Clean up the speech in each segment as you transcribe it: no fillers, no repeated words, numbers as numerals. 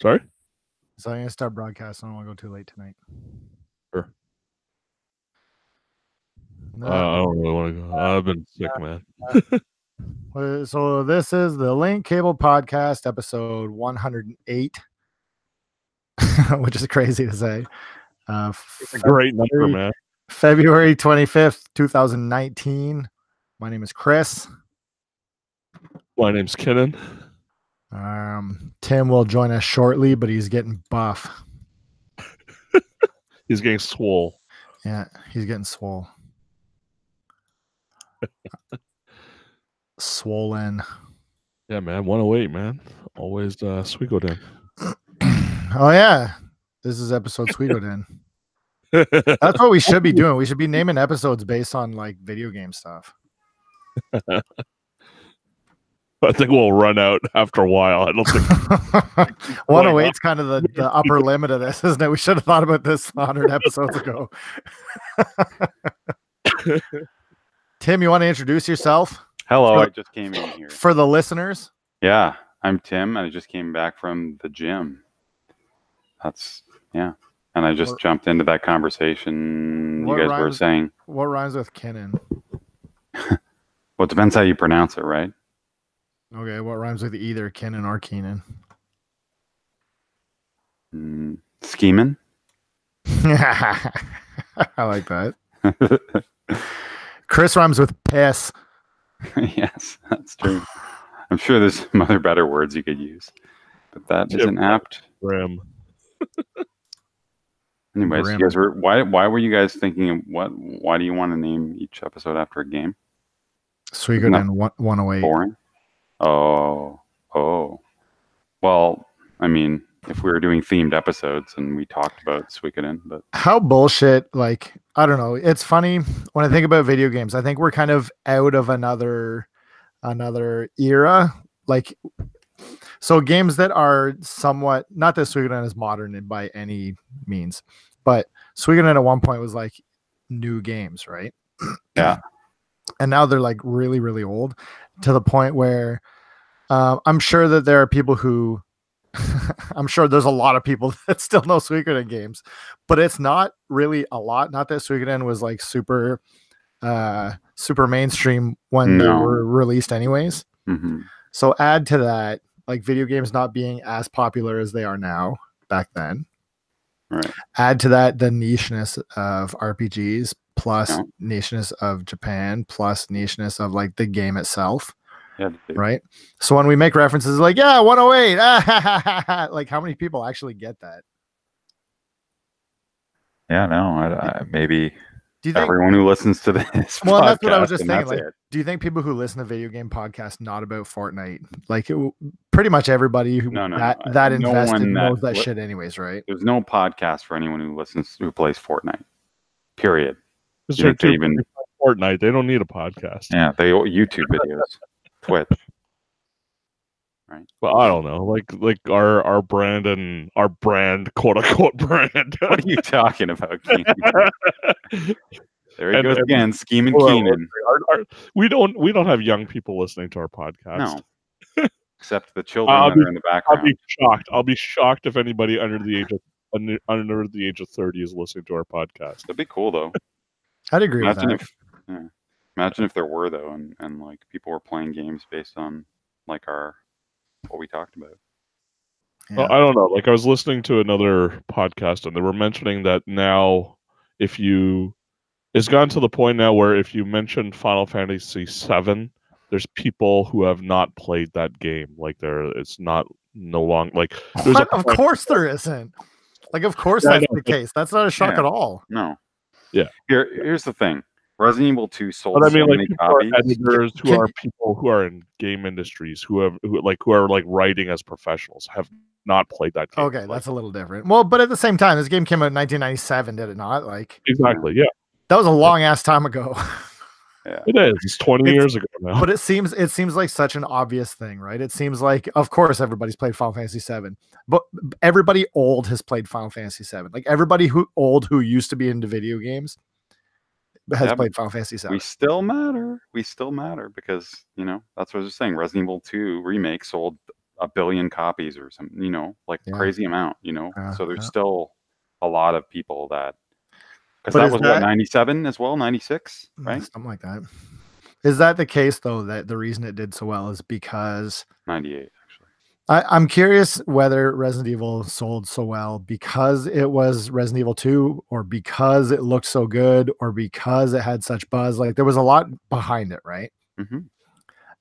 Sorry? So I'm going to start broadcasting. I don't want to go too late tonight. Sure. No. I don't really want to go. I've been sick, man. So this is the Link Cable Podcast, episode 108, which is crazy to say. It's a great number, man. February 25th, 2019. My name is Chris. My name's Kenan. Tim will join us shortly, but he's getting buff. He's getting swole. Yeah, he's getting swole. Swollen. Yeah, man. 108, man. Always Sweegoden. Oh, yeah. This is episode Sweegoden. That's what we should be doing. We should be naming episodes based on like video game stuff. I think we'll run out after a while. I don't think 108 is kind of the upper limit of this, isn't it? We should have thought about this 100 episodes ago. Tim, you want to introduce yourself? Hello, I just came in here. For the listeners? Yeah, I'm Tim, and I just came back from the gym. And I just jumped into that conversation you guys were saying. What rhymes with Kenan? Well, it depends how you pronounce it, right? Okay, what rhymes with either Kenan or Keenan? Scheming? I like that. Chris rhymes with piss. Yes, that's true. I'm sure there's some other better words you could use, but that isn't apt. Ram. Anyways, you guys were why were you guys thinking of why do you want to name each episode after a game? Suikoden 108. Boring. Oh. Well, I mean, if we were doing themed episodes and we talked about Suikoden, but how bullshit, like, I don't know. It's funny when I think about video games. I think we're kind of out of another era. Like, so games that are somewhat, not that Suikoden is modern by any means, but Suikoden at one point was like new games, right? Yeah. And now they're like really, really old to the point where I'm sure that there are people who I'm sure there's a lot of people that still know Suikoden games, but it's not really a lot. Not that Suikoden was like super mainstream when they were released anyways. Mm-hmm. So add to that, like video games not being as popular as they are now back then. Right. Add to that the nicheness of RPGs plus nicheness of Japan plus nicheness of like the game itself. Yeah, right. So when we make references like 108, like how many people actually get that? Yeah, no, maybe do you think everyone who listens to this. Well, that's what I was just thinking. Like, do you think people who listen to video game podcasts not about Fortnite, like pretty much everybody who that invested knows that shit anyways, right? There's no podcast for anyone who plays Fortnite. Period. Fortnite, they don't need a podcast. Yeah, they YouTube videos. Twitch, right? Well, I don't know, like our brand, quote unquote brand. What are you talking about? There he goes again, scheming Keenan. We don't have young people listening to our podcast. No, except the children that are in the background. I'll be shocked if anybody under the age of 30 is listening to our podcast. That'd be cool, though. I'd agree with that. Imagine if there were, though, and like people were playing games based on like what we talked about. Yeah. Well, I don't know. Like I was listening to another podcast and they were mentioning that now it's gotten to the point now where if you mention Final Fantasy VII, there's people who have not played that game. Like it's no longer like of course there isn't. Like of course that's the case. That's not a shock at all. No. Yeah. Here's the thing. Resident Evil 2 sold so many copies. Editors who are people who are in game industries who are writing as professionals have not played that game. Okay, that's a little different. Well, but at the same time, this game came out in 1997, did it not? Like exactly, yeah. That was a long ass time ago. Yeah, it is. It's 20 years ago now. But it seems like such an obvious thing, right? It seems like, of course, everybody's played Final Fantasy VII, but everybody old has played Final Fantasy VII. Like everybody who used to be into video games has played Final Fantasy VII. We still matter. Because that's what I was saying. Resident Evil 2 remake sold 1 billion copies or something, you know, like crazy amount, you know. So there's still a lot of people that, because that was what, 97 as well, 96, right? Something like that. Is that the case though, that the reason it did so well is because 98 actually? I'm curious whether Resident Evil sold so well because it was Resident Evil 2, or because it looked so good, or because it had such buzz. Like there was a lot behind it, right? Mm-hmm.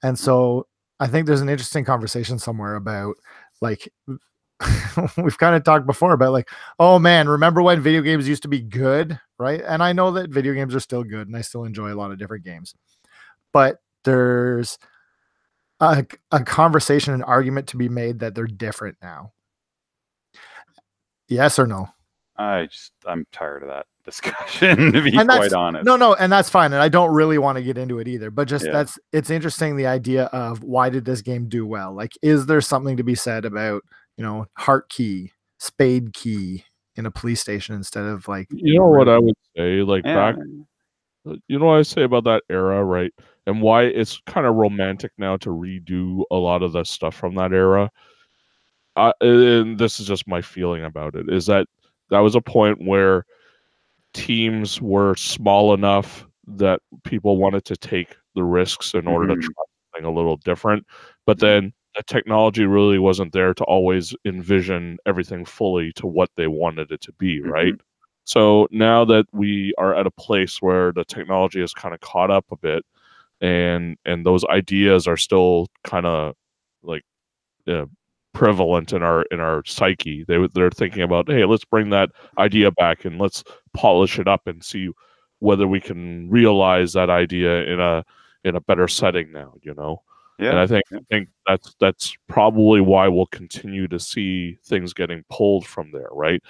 And so I think there's an interesting conversation somewhere about like we've kind of talked before about like, oh man, remember when video games used to be good, right? And I know that video games are still good and I still enjoy a lot of different games, but there's a conversation, an argument to be made that they're different now. Yes or no? I'm tired of that discussion, to be quite honest. No, and that's fine. And I don't really want to get into it either, but just it's interesting, the idea of why did this game do well? Like, is there something to be said about, you know, heart key, spade key in a police station instead of like, you know what I would say, like back, you know what I say about that era, right? And why it's kind of romantic now to redo a lot of the stuff from that era. And this is just my feeling about it, is that was a point where teams were small enough that people wanted to take the risks in order to try something a little different. But then the technology really wasn't there to always envision everything fully to what they wanted it to be, right? So now that we are at a place where the technology has kind of caught up a bit, and those ideas are still kind of like prevalent in our psyche. They're thinking about, hey, let's bring that idea back and let's polish it up and see whether we can realize that idea in a better setting now, you know. Yeah. And I think that's probably why we'll continue to see things getting pulled from there, right?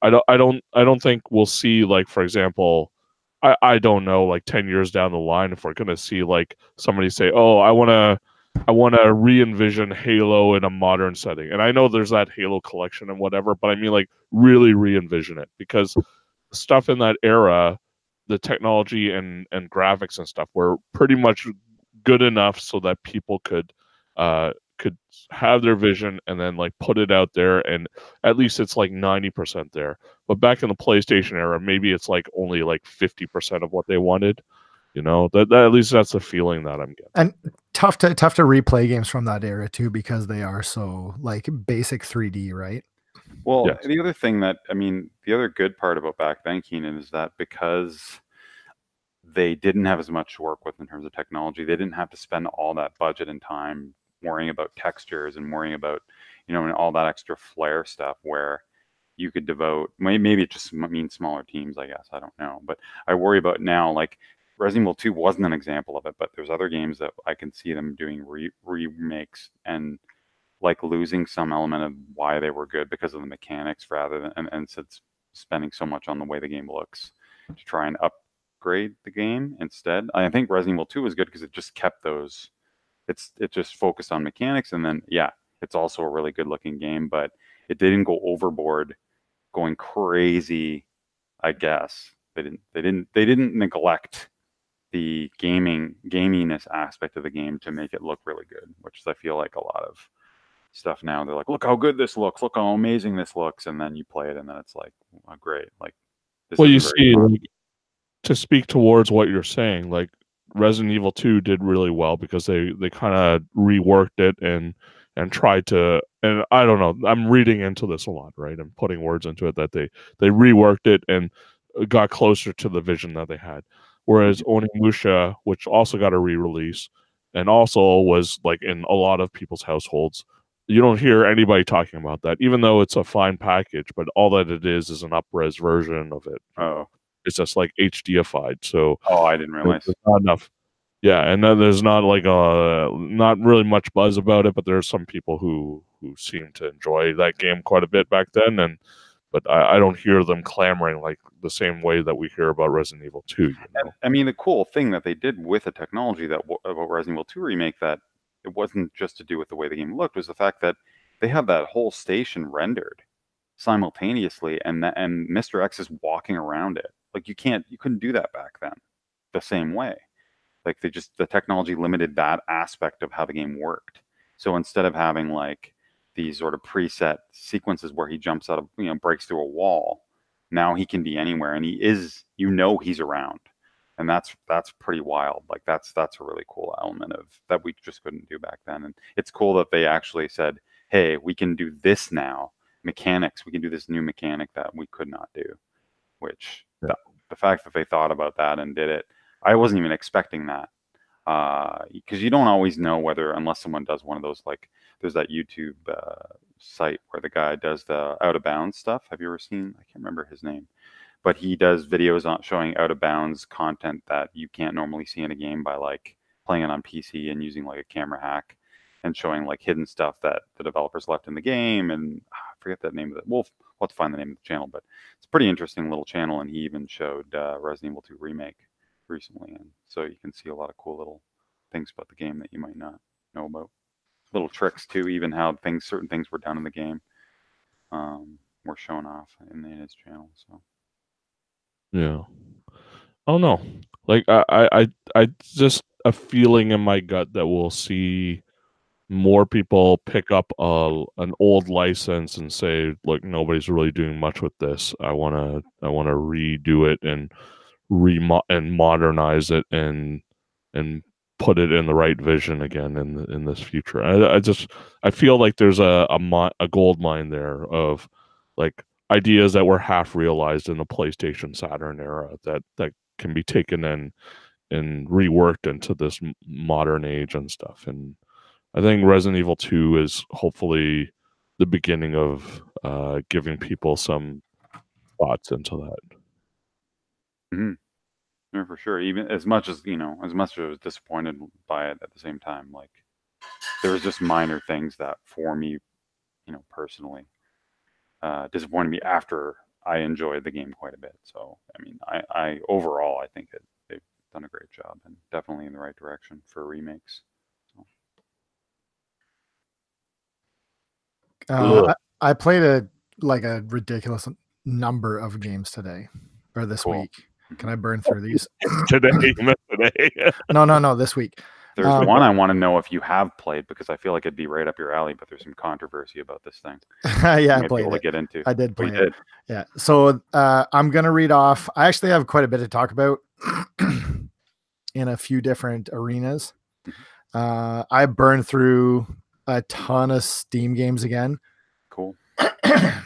I don't think we'll see, like, for example, I don't know, like 10 years down the line, if we're gonna see like somebody say, oh, I want to re-envision Halo in a modern setting. And I know there's that Halo collection and whatever, but I mean, like, really re-envision it, because stuff in that era, the technology and graphics and stuff were pretty much good enough so that people could have their vision and then like put it out there, and at least it's like 90% there. But back in the PlayStation era, maybe it's like only like 50% of what they wanted. You know, that at least that's the feeling that I'm getting. And tough to replay games from that era too, because they are so like basic 3D, right? Well, the other thing that, I mean, the other good part about back then, Keenan, is that because they didn't have as much to work with in terms of technology, they didn't have to spend all that budget and time worrying about textures and worrying about, you know, and all that extra flair stuff, where you could devote, maybe it just means smaller teams, I guess, I don't know. But I worry about now, like, Resident Evil 2 wasn't an example of it, but there's other games that I can see them doing remakes and like losing some element of why they were good because of the mechanics, rather than and spending so much on the way the game looks to try and upgrade the game instead. I think Resident Evil 2 was good because it just kept those. It just focused on mechanics, and then it's also a really good looking game, but it didn't go overboard, going crazy. I guess they didn't neglect the gaminess aspect of the game to make it look really good, which I feel like a lot of stuff now, they're like, look how good this looks, look how amazing this looks, and then you play it and then it's like, oh, great. Like, this well, you see, like, to speak towards what you're saying, like Resident Evil 2 did really well because they kind of reworked it and tried to, and I don't know, I'm reading into this a lot, right? I'm putting words into it, that they reworked it and got closer to the vision that they had. Whereas Onimusha, which also got a re-release and also was like in a lot of people's households, you don't hear anybody talking about that, even though it's a fine package, but all that it is an up-res version of it. Oh. It's just like HDified. So I didn't realize. There's not enough. Yeah, and then there's not like not really much buzz about it, but there's some people who seem to enjoy that game quite a bit back then, but I don't hear them clamoring like the same way that we hear about Resident Evil 2. You know? I mean, the cool thing that they did with the technology about Resident Evil 2 remake, that it wasn't just to do with the way the game looked, was the fact that they have that whole station rendered simultaneously, and Mr. X is walking around it. Like, you couldn't do that back then the same way. Like, the technology limited that aspect of how the game worked. So instead of having like these sort of preset sequences where he jumps out of, breaks through a wall. Now he can be anywhere, and he is, he's around, and that's pretty wild. Like that's a really cool element of that we just couldn't do back then. And it's cool that they actually said, hey, we can do this now. Mechanics, we can do this new mechanic that we could not do. Which the fact that they thought about that and did it, I wasn't even expecting that. Because you don't always know whether, unless someone does one of those, like there's that YouTube site where the guy does the out of bounds stuff. Have you ever seen? I can't remember his name, but he does videos on showing out of bounds content that you can't normally see in a game by like playing it on PC and using like a camera hack and showing like hidden stuff that the developers left in the game. And I forget that name of it. We'll have to find the name of the channel, but it's a pretty interesting little channel. And he even showed Resident Evil 2 Remake recently, and so you can see a lot of cool little things about the game that you might not know about. Little tricks too, even how certain things were done in the game were shown off in his channel. So yeah, oh no, like I just a feeling in my gut that we'll see more people pick up an old license and say, look, nobody's really doing much with this. I wanna redo it and modernize it and put it in the right vision again in this future. I feel like there's a gold mine there of like ideas that were half realized in the PlayStation Saturn era that can be taken and reworked into this modern age and stuff. And I think Resident Evil 2 is hopefully the beginning of giving people some thoughts into that. Mm-hmm. Yeah, for sure. Even as much as I was disappointed by it, at the same time, like there was just minor things that for me, personally, disappointed me after I enjoyed the game quite a bit. So I mean, I overall I think they've done a great job and definitely in the right direction for remakes. So. I played a ridiculous number of games today or this week. Can I burn through these? Today. No, this week. There's one I want to know if you have played, because I feel like it'd be right up your alley, but there's some controversy about this thing. Yeah, I played it. Get into. I did play it. Yeah. So I'm going to read off. I actually have quite a bit to talk about in a few different arenas. I burned through a ton of Steam games again. Cool.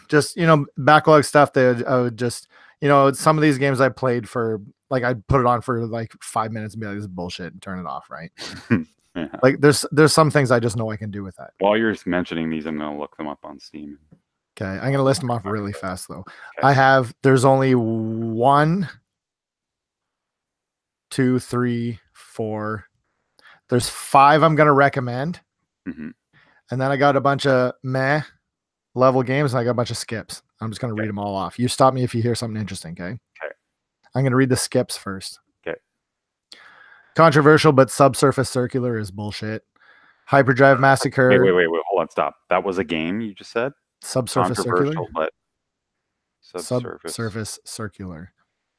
Just, backlog stuff that I would just, some of these games I played for, like, I'd put it on for like 5 minutes and be like, this is bullshit, and turn it off, right? Yeah. Like there's some things I just know I can do with that. While you're mentioning these, I'm going to look them up on Steam. Okay. I'm going to list them off really fast though. Okay. There's only 1, 2, 3, 4. There's 5 I'm going to recommend. Mm-hmm. And then I got a bunch of meh level games, and I got a bunch of skips. I'm just going to read them all off. You stop me if you hear something interesting, okay? Okay. I'm going to read the skips first. Okay. Controversial, but Subsurface Circular is bullshit. Hyperdrive Massacre. Wait. Hold on, stop. That was a game you just said? Subsurface Circular? But Subsurface Circular.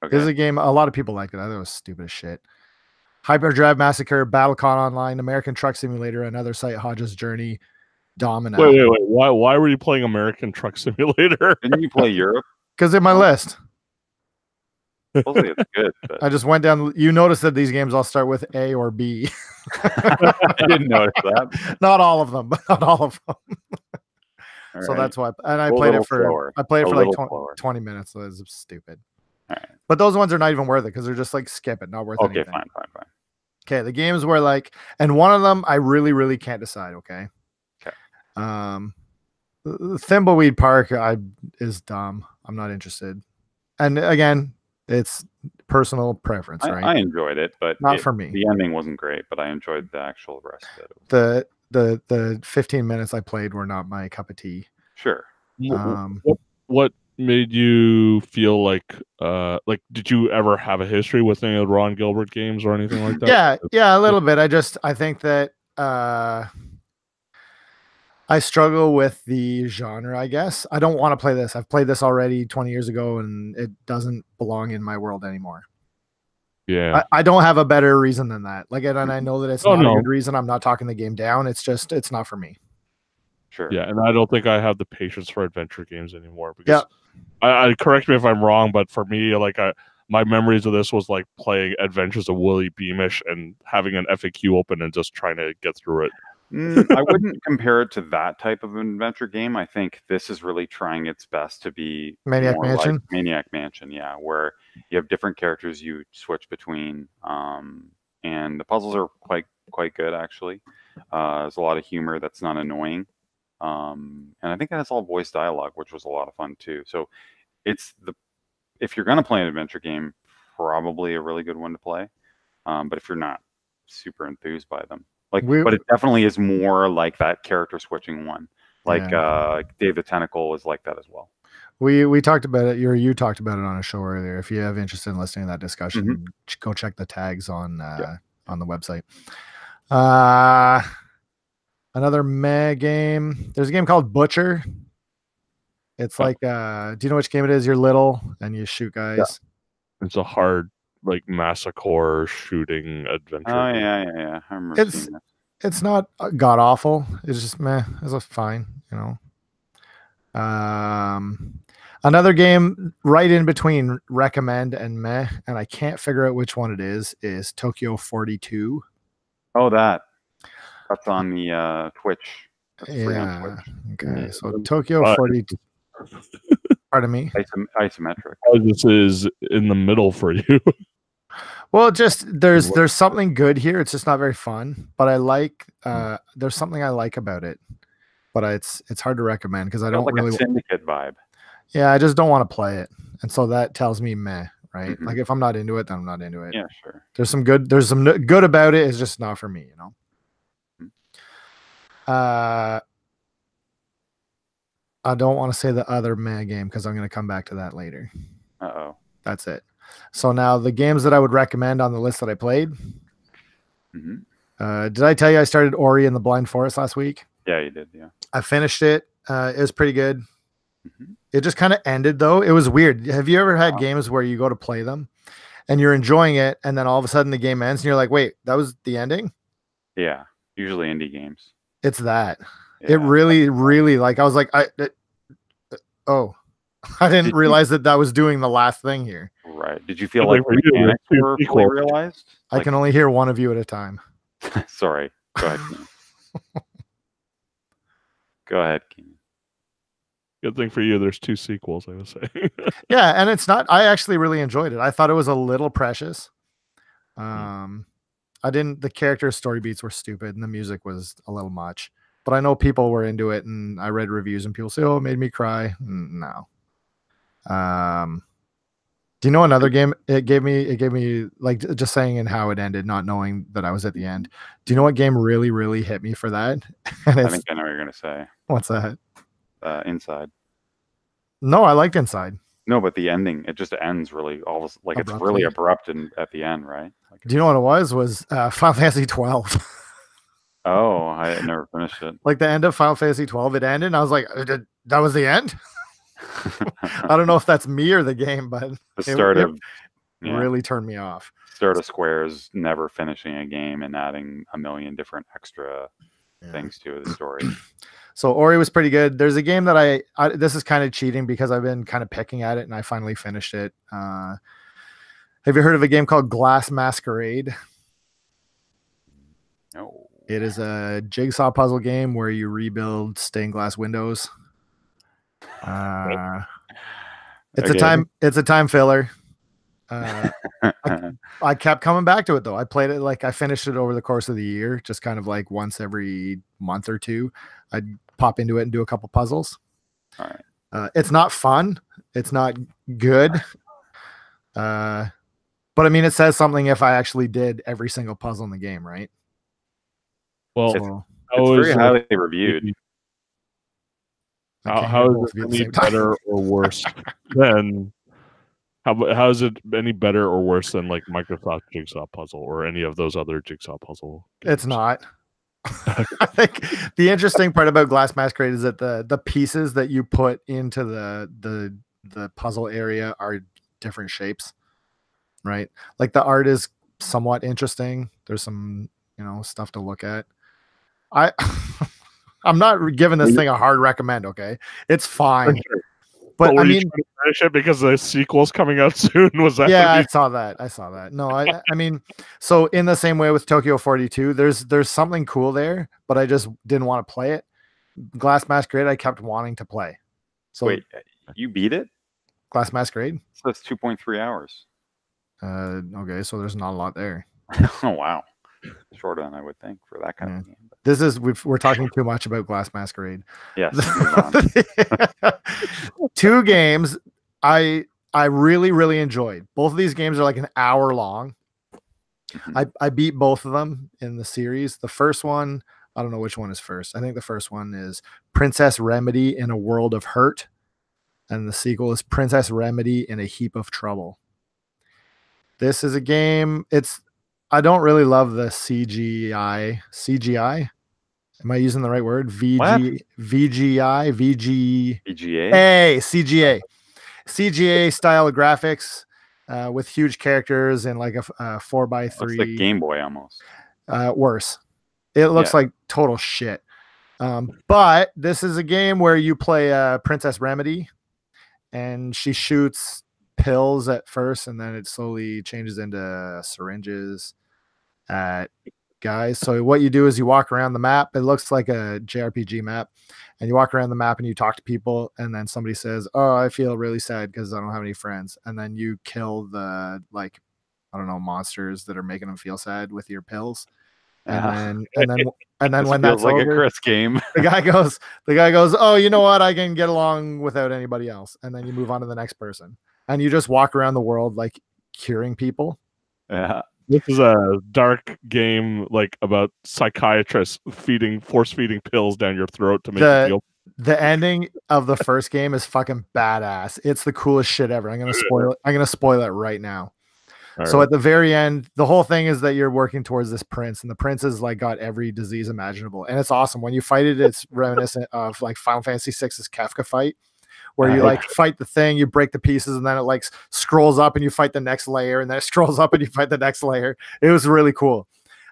Okay. This is a game, a lot of people liked it. I thought it was stupid as shit. Hyperdrive Massacre, Battlecon Online, American Truck Simulator, Another Site, Hodge's Journey, Domino. Wait. Why were you playing American Truck Simulator? Didn't you play Europe? Because in my list. Supposedly it's good. But... I just went down. You notice that these games all start with A or B. I didn't notice that. Not all of them, but not all of them. So that's why. And I played it for like 20 minutes. So it's stupid. All right. But those ones are not even worth it because they're just like skip it, not worth anything. Okay, fine. Okay, the games were like, and one of them I really, really can't decide. Okay. Thimbleweed Park is dumb. I'm not interested. And again, it's personal preference, right? I enjoyed it, but not for me. The ending wasn't great, but I enjoyed the actual rest of it. The 15 minutes I played were not my cup of tea. Sure. What made you feel like did you ever have a history with any of the Ron Gilbert games or anything like that? Yeah, a little bit. I think that I struggle with the genre, I guess. I don't want to play this. I've played this already 20 years ago, and it doesn't belong in my world anymore. Yeah. I don't have a better reason than that. Like, and I know that it's not a good reason. I'm not talking the game down. It's just, it's not for me. Sure. Yeah, and I don't think I have the patience for adventure games anymore because I correct me if I'm wrong, but for me, like my memories of this was like playing Adventures of Willie Beamish and having an FAQ open and just trying to get through it. I wouldn't compare it to that type of an adventure game. I think this is really trying its best to be Maniac more Mansion? like Maniac Mansion, yeah, where you have different characters you switch between, and the puzzles are quite good actually. There's a lot of humor that's not annoying, and I think it has all voice dialogue, which was a lot of fun too. So it's if you're gonna play an adventure game, probably a really good one to play. But if you're not super enthused by them. But it definitely is more like that character switching one. Like Dave the Tentacle was like that as well. We talked about it. You talked about it on a show earlier. If you have interest in listening to that discussion, go check the tags on the website. Another meh game. There's a game called Butcher. It's like, do you know which game it is? You're little and you shoot guys. Yeah. It's a hard like massacre shooting adventure. Oh yeah. I remember seeing that. It's not god awful. It's just meh. It's fine, you know. Another game right in between recommend and meh, and I can't figure out which one it is Tokyo 42. Oh, that's on the Twitch. That's free on Twitch. Okay, so Tokyo 42. Pardon me. Isometric. This is in the middle for you. Well, just there's something good here. It's just not very fun, but I like. There's something I like about it, but it's hard to recommend because I don't like really a Syndicate vibe. Yeah, I just don't want to play it, and so that tells me meh, right? Like if I'm not into it, then I'm not into it. Yeah, sure. There's some good about it. It's just not for me, you know. I don't want to say the other meh game because I'm going to come back to that later. That's it. So now the games that I would recommend on the list that I played. Did I tell you I started Ori and the Blind Forest last week? Yeah, you did. Yeah, I finished it. It was pretty good. It just kind of ended though. It was weird. Have you ever had games where you go to play them and you're enjoying it, and then all of a sudden the game ends and you're like, wait, that was the ending? Yeah, usually indie games. It's that. Yeah. It really, really like I was like, I didn't realize that was doing the last thing here. Right. Did you feel like mechanics were fully realized? I can only hear one of you at a time. Sorry. Go ahead. Go ahead, Keenan. Good thing for you, there's 2 sequels, I would say. Yeah, and it's not. I actually really enjoyed it. I thought it was a little precious. The character story beats were stupid, and the music was a little much. But I know people were into it, and I read reviews, and people say, "Oh, it made me cry." No. Do you know another game? It gave me like just saying and how it ended, not knowing that I was at the end. Do you know what game really, really hit me for that? I think I know what you're gonna say. What's that? Inside. No, I liked Inside. No, but the ending, it just ends really almost like abruptly. It's really abrupt at the end, right? Like, do you know what it was Final Fantasy 12. Oh, I had never finished it. Like the end of Final Fantasy 12, it ended, and I was like, that was the end? I don't know if that's me or the game, but the start really turned me off. Start of Square's never finishing a game and adding a million different extra things to the story. So Ori was pretty good. There's a game that I this is kind of cheating because I've been kind of picking at it and I finally finished it. Have you heard of a game called Glass Masquerade? No. It is a jigsaw puzzle game where you rebuild stained glass windows. It's a time filler. I kept coming back to it though. I played it I finished it over the course of the year, just kind of like once every month or two. I'd pop into it and do a couple puzzles. All right. It's not fun. It's not good. But I mean, it says something if I actually did every single puzzle in the game, right? Well, it's very highly reviewed. How is it any better or worse than how is it any better or worse than like Microsoft Jigsaw Puzzle or any of those other Jigsaw Puzzle games? It's not. I think the interesting part about Glass Masquerade is that the pieces that you put into the puzzle area are different shapes, right? Like the art is somewhat interesting. There's some stuff to look at. I'm not giving this thing a hard recommend. Okay, it's fine. Sure. But were I you mean, trying to finish it because the sequel's coming out soon? Was that? yeah, what I you- saw that. I saw that. No, I mean, so in the same way with Tokyo 42, there's something cool there, but I just didn't want to play it. Glass Masquerade, I kept wanting to play. So Wait, you beat it? Glass Masquerade. So that's 2.3 hours. Okay, so there's not a lot there. Oh wow, shorter than I would think for that kind of game. But This is we're talking too much about Glass Masquerade. yes, 2 games I really enjoyed. Both of these games are like an hour long. I beat both of them in the series. The first one, I don't know which one is first. I think the first one is Princess Remedy in a World of Hurt, and the sequel is Princess Remedy in a Heap of Trouble. This is a game. I don't really love the CGI. CGI? Am I using the right word? VGI? VG. PGA. Hey, CGA. CGA style of graphics with huge characters and like a 4x3. Looks like Game Boy almost. Worse. It looks like total shit. But this is a game where you play Princess Remedy, and she shoots pills at first, and then it slowly changes into syringes at guys. So what you do is you walk around the map. It looks like a JRPG map, and you walk around the map and you talk to people, and then somebody says, "Oh, I feel really sad because I don't have any friends," and then you kill the monsters that are making them feel sad with your pills. And then when that's like over, a Chris game. the guy goes, "Oh, you know what? I can get along without anybody else." And then you move on to the next person, and you just walk around the world like curing people. Yeah. This is a dark game like about psychiatrists force feeding pills down your throat to make you feel. The ending of the first game is fucking badass. It's the coolest shit ever. I'm gonna spoil it right now. So at the very end, the whole thing is that you're working towards this prince, and the prince has like got every disease imaginable, and it's awesome. When you fight it, it's reminiscent of like Final Fantasy VI's Kefka fight, where you like fight the thing, you break the pieces, and then it like scrolls up and you fight the next layer, and then it scrolls up and you fight the next layer. It was really cool.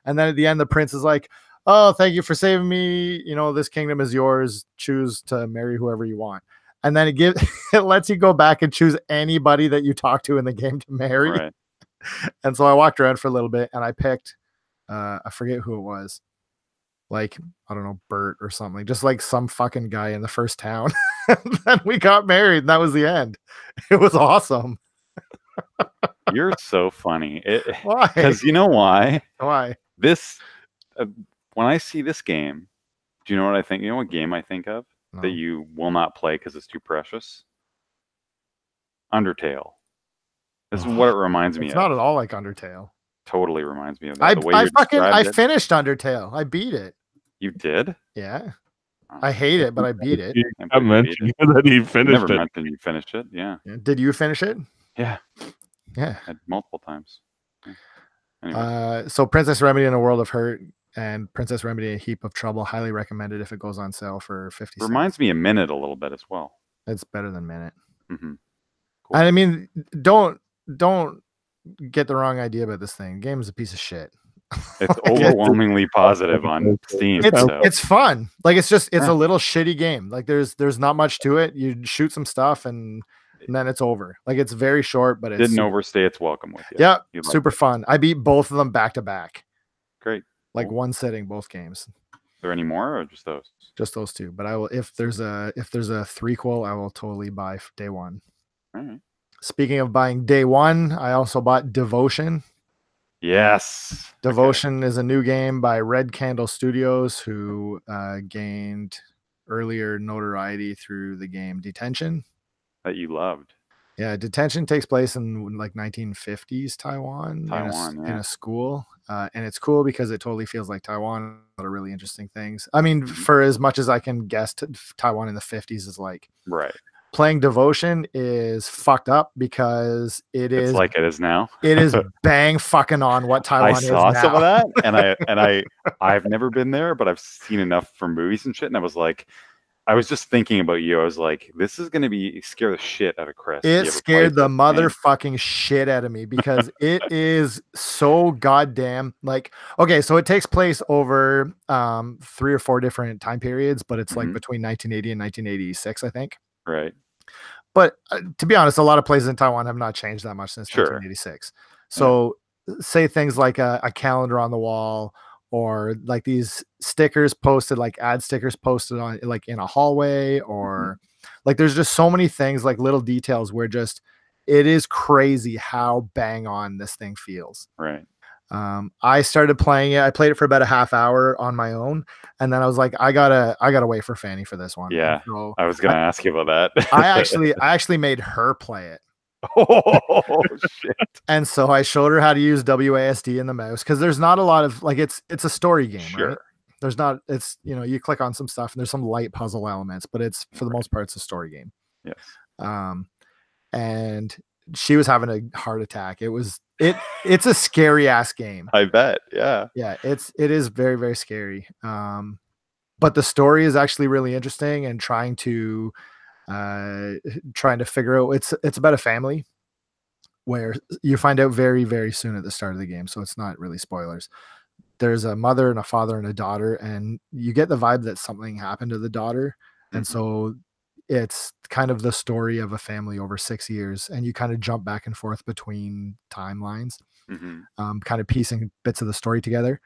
And then at the end, the prince is like, "Oh, thank you for saving me. You know, this kingdom is yours. Choose to marry whoever you want." And then it lets you go back and choose anybody that you talk to in the game to marry. Right. And so I walked around for a little bit, and I picked, I forget who it was, like, I don't know, Bert or something, just like some fucking guy in the first town. And then we got married, and that was the end. It was awesome. You're so funny. Why? Because you know why? Why? This, when I see this game, do you know what I think? You know what game I think of No. that you will not play because it's too precious? Undertale. This is what it reminds me It's of. not at all like Undertale. Totally reminds me of that. I finished Undertale. I beat it. You did? Yeah. Oh. I hate it, but I beat it. I mentioned that he finished Never it. mentioned you finished it. Yeah. Did you finish it? Yeah. Yeah. Multiple times. Yeah. Anyway. So Princess Remedy in a World of Hurt and Princess Remedy in a Heap of Trouble, highly recommended if it goes on sale for 50 cents. Reminds me of Minute a little bit as well. It's better than Minute. Mm-hmm. Cool. And I mean, don't get the wrong idea about this thing. The game is a piece of shit. It's overwhelmingly positive on Steam. It's fun. Like it's a little shitty game. Like there's not much to it. You shoot some stuff and then it's over. Like it's very short, but it didn't overstay its welcome with you. Yeah, super fun. I beat both of them back to back. Great. Like one sitting, both games. Are there any more or just those? Just those two. But I will if there's a threequel, I will totally buy day one. All right. Speaking of buying day one, I also bought Devotion. Yes. Devotion is a new game by Red Candle Studios, who gained earlier notoriety through the game Detention. That you loved. Yeah, Detention takes place in like 1950s Taiwan in a school. And it's cool because it totally feels like Taiwan. A lot of really interesting things. I mean, for as much as I can guess, Taiwan in the 50s is like. Right. Playing Devotion is fucked up because it's like it is now. It is bang fucking on what Taiwan is now. I saw some of that, and I've never been there, but I've seen enough from movies and shit, and I was like, I was just thinking about you. I was like, this is going to be scare the shit out of Chris. It scared the motherfucking shit out of me because it is so goddamn like, okay, so it takes place over 3 or 4 different time periods, but it's like between 1980 and 1986, I think. Right. But to be honest, a lot of places in Taiwan have not changed that much since 1986. So say things like a calendar on the wall, or like these stickers posted, like ad stickers posted on like in a hallway, or like there's just so many things, like little details where just it is crazy how bang on this thing feels. Right. I started playing it. I played it for about a half hour on my own, and then I was like, I gotta wait for Fanny for this one. Yeah. So I was gonna ask you about that. I actually made her play it. Oh shit. And so I showed her how to use WASD in the mouse, because there's not a lot of like, it's a story game, right? There's not, it's, you know, you click on some stuff and there's some light puzzle elements, but it's for the most part, it's a story game. Yes. And she was having a heart attack. It's a scary ass game. I bet. Yeah. Yeah. It is very, very scary. But the story is actually really interesting, and trying to figure out, it's about a family where you find out very, very soon at the start of the game, so it's not really spoilers. There's a mother and a father and a daughter, and you get the vibe that something happened to the daughter. And so it's kind of the story of a family over 6 years, and you kind of jump back and forth between timelines, kind of piecing bits of the story together.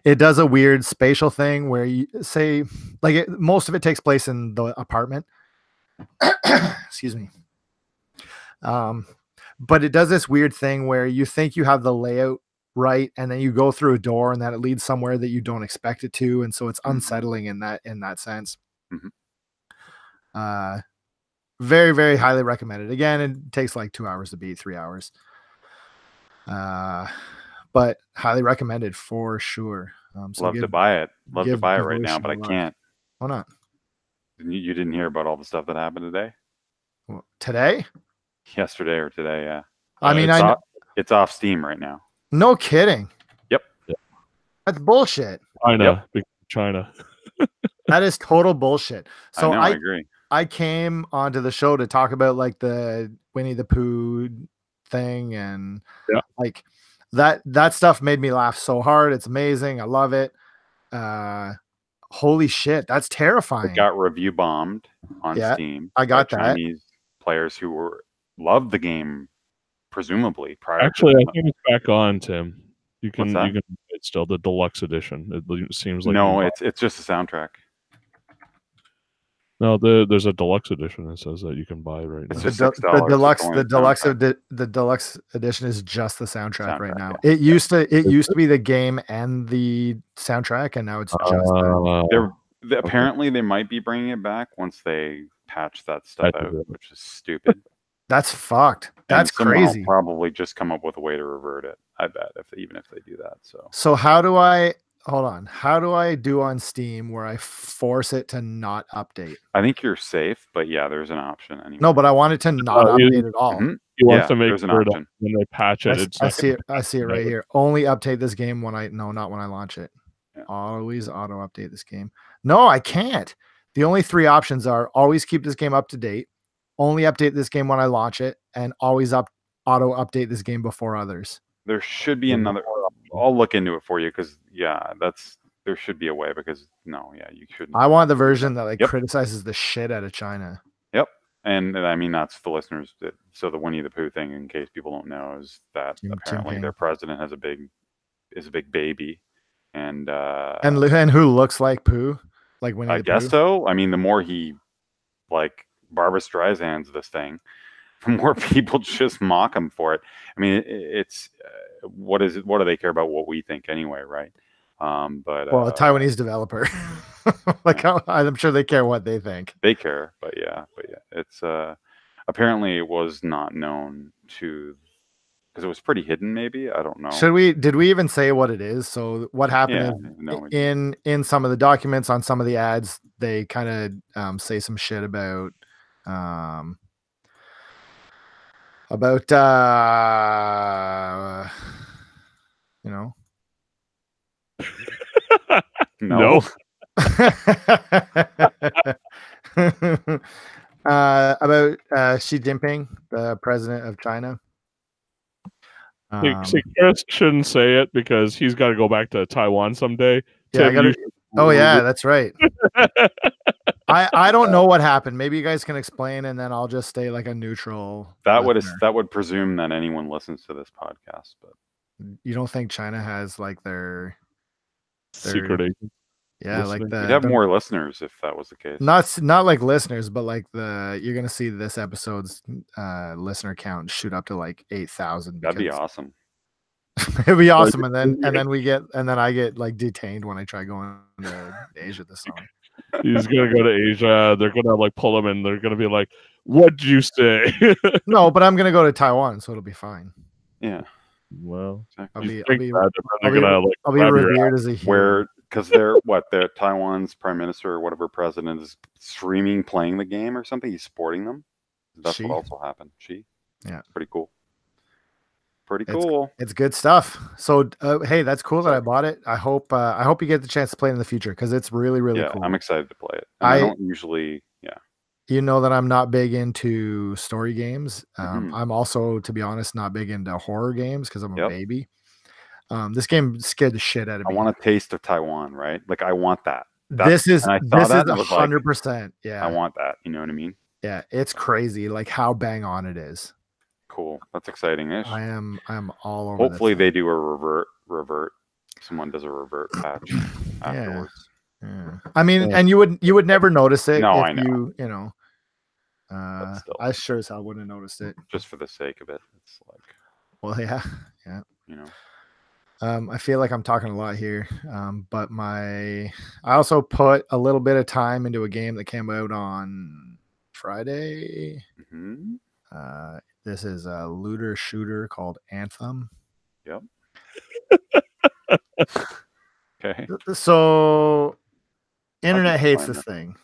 It does a weird spatial thing where you say, like, most of it takes place in the apartment. Excuse me. But it does this weird thing where you think you have the layout right, and then you go through a door and that it leads somewhere that you don't expect it to, and so it's unsettling in that sense. Very, very highly recommended. Again, it takes like 2 hours to beat, 3 hours. But highly recommended for sure. So Love to buy it. Love to buy it right now, but I can't. Why not? You didn't hear about all the stuff that happened today? Today? Yesterday or today, yeah. I mean, it's off Steam right now. No kidding. Yep. That's bullshit. China. That is total bullshit. So I agree. I came onto the show to talk about like the Winnie the Pooh thing, and like that stuff made me laugh so hard. It's amazing. I love it. Holy shit, that's terrifying. It got review bombed on Steam. I got that. Chinese players who loved the game, presumably prior. Actually, I think it's back on, Tim. You can it's still the deluxe edition. It seems like it's just a soundtrack. No, there's a deluxe edition that says that you can buy right now. The deluxe edition is just the soundtrack right now. Yeah. It used to be the game and the soundtrack, and now it's just apparently they might be bringing it back once they patch that stuff out, which is stupid. That's fucked. That's crazy. Probably just come up with a way to revert it. I bet even if they do that. So how do I do on Steam where I force it to not update? I think you're safe, but yeah, there's an option anyway. No, but I want it to not update at all. You want to make sure that when they patch it, I see it right here. Only update this game not when I launch it. Yeah. Always auto update this game. No, I can't. The only 3 options are always keep this game up to date, only update this game when I launch it, and always auto update this game before others. There should be another. I'll look into it for you, because there should be a way, because you shouldn't. I want the version that criticizes the shit out of China. Yep. And I mean, that's the listeners. So the Winnie the Pooh thing, in case people don't know, is that apparently their president is a big baby, and who looks like Pooh, like Winnie the Pooh. I guess so. I mean, the more he like Barbra Streisand's this thing, the more people just mock him for it. I mean, it's what is it? What do they care about what we think anyway, right? But a Taiwanese developer, I'm sure they care what they think. They care, but yeah, it's apparently it was not known to, because it was pretty hidden. Maybe, I don't know. Did we even say what it is? So what happened in some of the documents, on some of the ads, they kind of say some shit about No. About Xi Jinping, the president of China. See, Chris shouldn't say it because he's got to go back to Taiwan someday. Yeah, I Tim, gotta. Oh yeah, that's right. I don't know what happened. Maybe you guys can explain, and then I'll just stay like a neutral. That would presume that anyone listens to this podcast, but you don't think China has like their secret agent? Yeah, like we'd have more listeners if that was the case. Not like listeners, but like you're gonna see this episode's listener count shoot up to like 8,000. That'd be awesome. It'd be awesome, and then I get like detained when I try going to Asia this summer. He's gonna go to Asia. They're gonna like pull him, and they're gonna be like, "What'd you say?" No, but I'm gonna go to Taiwan, so it'll be fine. Yeah. Well, I'll be revered as a hero. Because they're Taiwan's prime minister or whatever president is streaming playing the game or something. He's sporting them. That's what also happened. Yeah, pretty cool. Pretty cool. It's good stuff. So hey, that's cool that I bought it. I hope you get the chance to play it in the future because it's really cool. I'm excited to play it. And I don't usually You know that I'm not big into story games. I'm also, to be honest, not big into horror games because I'm a baby. This game scared the shit out of me. I want a taste of Taiwan, right? Like I want that. This is 100%. Yeah, I want that. You know what I mean? Yeah, it's crazy. Like how bang on it is. Cool. That's exciting-ish. I am all over. Hopefully they do a revert. Someone does a revert patch afterwards. Yeah. I mean, and you would never notice it. No, if I know. You know. I sure as hell wouldn't have noticed it. Just for the sake of it. It's like. Well, yeah. You know. I feel like I'm talking a lot here, but I also put a little bit of time into a game that came out on Friday. Mm-hmm. This is a looter shooter called Anthem. Yep. Okay. So, internet hates this thing.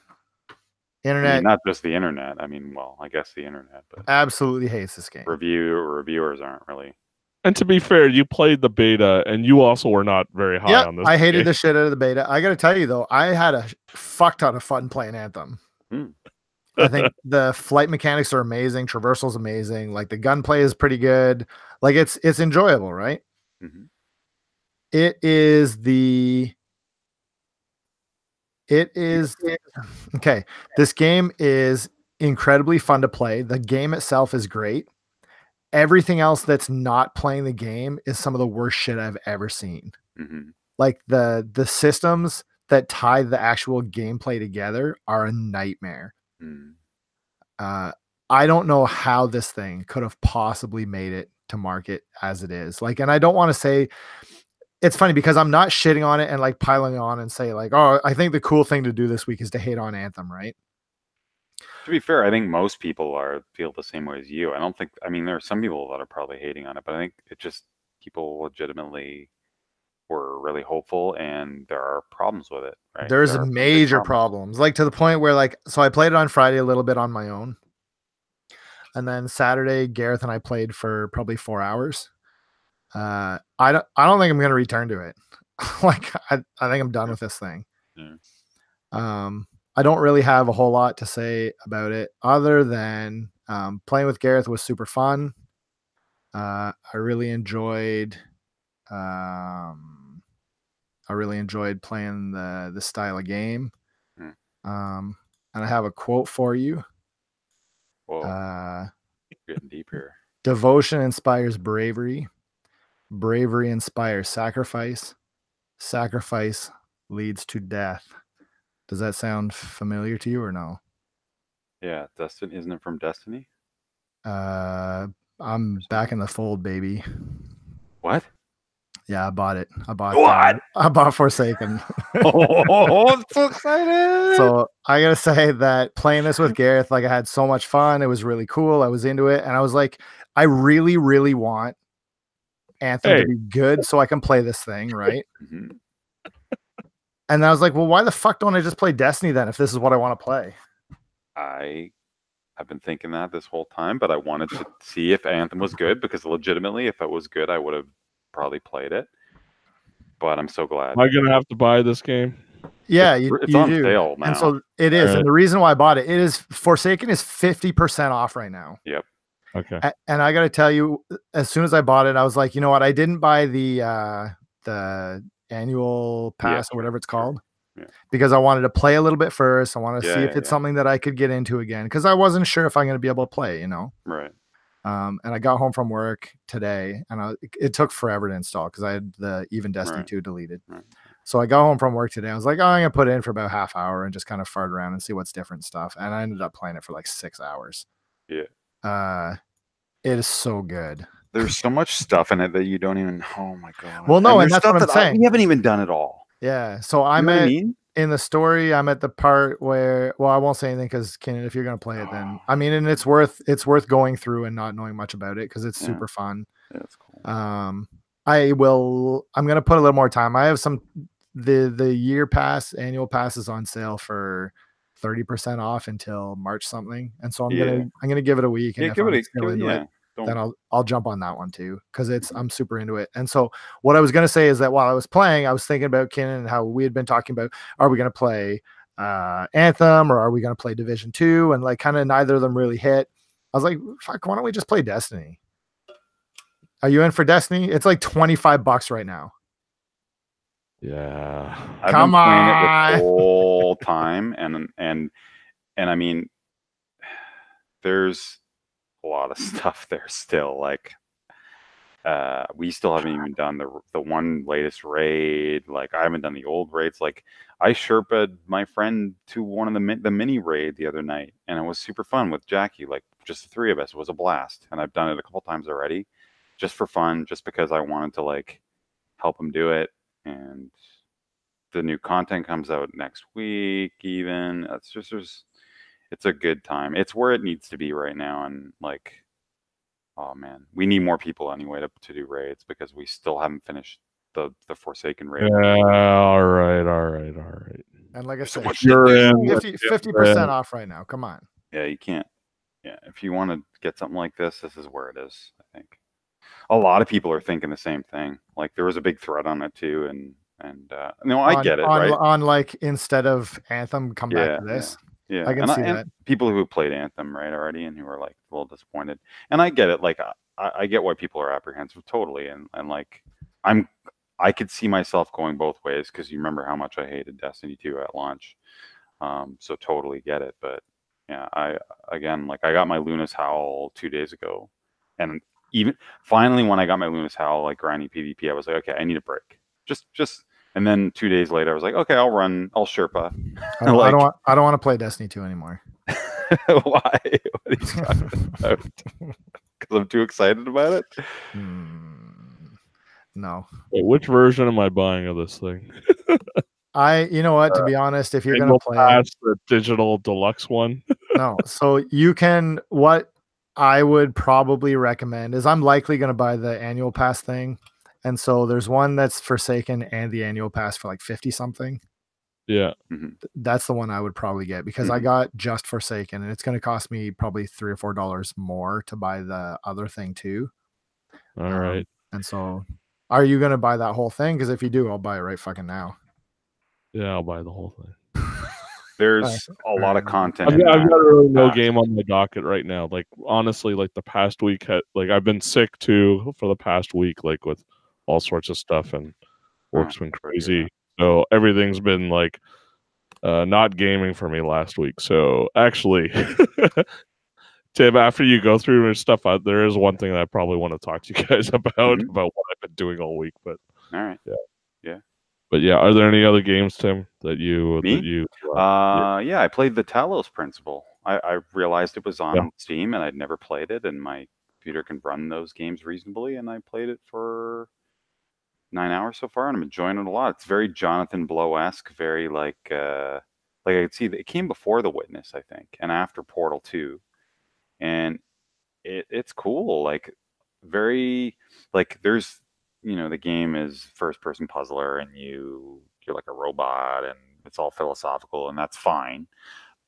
Internet, not just the internet. I mean, well, I guess the internet, but absolutely hates this game. Reviewers aren't really. And to be fair, you played the beta, and you also were not very high on this. I hated the shit out of the beta. I got to tell you though, I had a fuck ton of fun playing Anthem. I think the flight mechanics are amazing. Traversal's amazing. Like the gunplay is pretty good. Like it's enjoyable, right? Mm-hmm. It is okay. This game is incredibly fun to play. The game itself is great. Everything else that's not playing the game is some of the worst shit I've ever seen. Mm-hmm. Like the systems that tie the actual gameplay together are a nightmare. I don't know how this thing could have possibly made it to market as it is. Like, and I don't want to say, it's funny because I'm not shitting on it and like piling on and say like, oh, I think the cool thing to do this week is to hate on Anthem, right? To be fair, I think most people feel the same way as you. I mean, there are some people that are probably hating on it, but I think it just people legitimately were really hopeful, and there are problems with it. Right? There's major problems, like to the point where like, so I played it on Friday a little bit on my own, and then Saturday Gareth and I played for probably 4 hours. I don't think I'm gonna return to it. Like I think I'm done with this thing. Yeah. I don't really have a whole lot to say about it other than playing with Gareth was super fun. I really enjoyed playing the style of game. And I have a quote for you. Whoa. Getting deep here. Devotion inspires bravery. Bravery inspires sacrifice. Sacrifice leads to death. Does that sound familiar to you or no? Yeah, Destiny. Isn't it from Destiny? I'm back in the fold, baby. What? Yeah, I bought it. I bought Forsaken. Oh, I'm so excited. So I gotta say that playing this with Gareth, like I had so much fun. It was really cool. I was into it, and I was like, I really, really want Anthem to be good so I can play this thing, right? Mm-hmm. And I was like, well, why the fuck don't I just play Destiny then if this is what I want to play? I've been thinking that this whole time, but I wanted to see if Anthem was good because legitimately, if it was good, I would have probably played it. But I'm so glad. Am I gonna have to buy this game? Yeah, it's you on do. sale now. And so it is. And the reason why I bought it is Forsaken is 50% off right now. Yep. Okay. And I got to tell you, as soon as I bought it, I was like, you know what? I didn't buy the annual pass or whatever it's called because I wanted to play a little bit first. I want to see if it's something that I could get into again because I wasn't sure if I'm going to be able to play, you know? Right. And I got home from work today and it took forever to install because I had the Even Destiny 2 deleted. Right. So I got home from work today. I was like, oh, I'm going to put it in for about half hour and just kind of fart around and see what's different stuff. And I ended up playing it for like 6 hours. Yeah. It is so good. There's so much stuff in it that you don't even. Oh my god. Well, no, and that's what I'm saying. We haven't even done it all. Yeah. So I'm in the story. I'm at the part where. Well, I won't say anything because Kenan, if you're gonna play it, then I mean, and it's worth going through and not knowing much about it because it's super fun. Yeah, that's cool. I'm gonna put a little more time. I have the year pass annual pass is on sale for 30% off until March something, and so I'm gonna give it a week. And then I'll jump on that one too because I'm super into it. And so what I was gonna say is that while I was playing, I was thinking about Kenan and how we had been talking about are we gonna play Anthem or are we gonna play Division 2, and like kind of neither of them really hit. I was like, fuck, why don't we just play Destiny? Are you in for Destiny? It's like $25 right now. Yeah. I've been playing it the whole time, and I mean, there's a lot of stuff there still. Like, we still haven't even done the one latest raid. Like, I haven't done the old raids. Like, I Sherpa'd my friend to one of the mini raid the other night, and it was super fun with Jackie. Like, just the three of us. It was a blast, and I've done it a couple times already, just for fun, just because I wanted to like help him do it. And the new content comes out next week. Even it's a good time. It's where it needs to be right now, and like, oh man, we need more people anyway to do raids because we still haven't finished the Forsaken raid. Yeah, all right. And like I said, you're in 50% off right now. Come on. Yeah, you can't. Yeah, if you want to get something like this is where it is. I think a lot of people are thinking the same thing. Like, there was a big thread on it too, and I get it, right? On like, instead of Anthem, come back to this. Yeah, I can see that. People who played Anthem right already and who are like a little disappointed, and I get it. Like, I get why people are apprehensive, totally, and like I could see myself going both ways because you remember how much I hated Destiny 2 at launch, so totally get it. But yeah, I got my Luna's Howl 2 days ago, and even finally when I got my Luna's Howl like grinding PvP, I was like, okay, I need a break. Just and then 2 days later, I was like, okay, I'll Sherpa. I don't want to play Destiny 2 anymore. Why? What are you talking about? Because I'm too excited about it? No. Wait, which version am I buying of this thing? You know what? To be honest, if you're gonna play the digital deluxe one, no. So you can. What I would probably recommend is I'm likely gonna buy the annual pass thing. And so there's one that's Forsaken and the annual pass for like 50 something. Yeah. That's the one I would probably get because I got just Forsaken and it's going to cost me probably $3 or $4 more to buy the other thing too. All right. And so are you going to buy that whole thing? Because if you do, I'll buy it right fucking now. Yeah, I'll buy the whole thing. There's a lot of content. I've got really no game on my docket right now. Like, honestly, like the past week, I've been sick too for the past week, like with all sorts of stuff, and work's been crazy. So everything's been like not gaming for me last week. So actually, Tim, after you go through your stuff, there is one thing that I probably want to talk to you guys about what I've been doing all week. But all right, yeah. But yeah, are there any other games, Tim, that you? Yeah, I played the Talos Principle. I realized it was on Steam, and I'd never played it, and my computer can run those games reasonably, and I played it for 9 hours so far, and I'm enjoying it a lot. It's very Jonathan Blow-esque, very like I could see that it came before The Witness, I think, and after Portal 2, and it's cool. Like, very like there's the game is first-person puzzler, and you're like a robot, and it's all philosophical, and that's fine.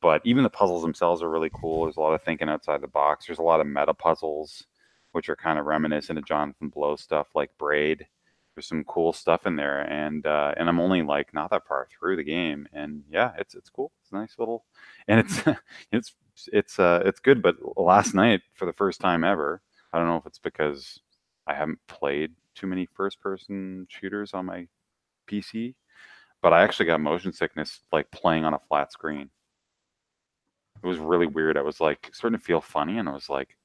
But even the puzzles themselves are really cool. There's a lot of thinking outside the box. There's a lot of meta puzzles, which are kind of reminiscent of Jonathan Blow stuff, like Braid. there's some cool stuff in there, and I'm only like not that far through the game, and yeah, it's cool. It's a nice little, and it's good. But last night, for the first time ever, I don't know if it's because I haven't played too many first person shooters on my PC, but I actually got motion sickness like playing on a flat screen. It was really weird. I was like starting to feel funny, and I was like,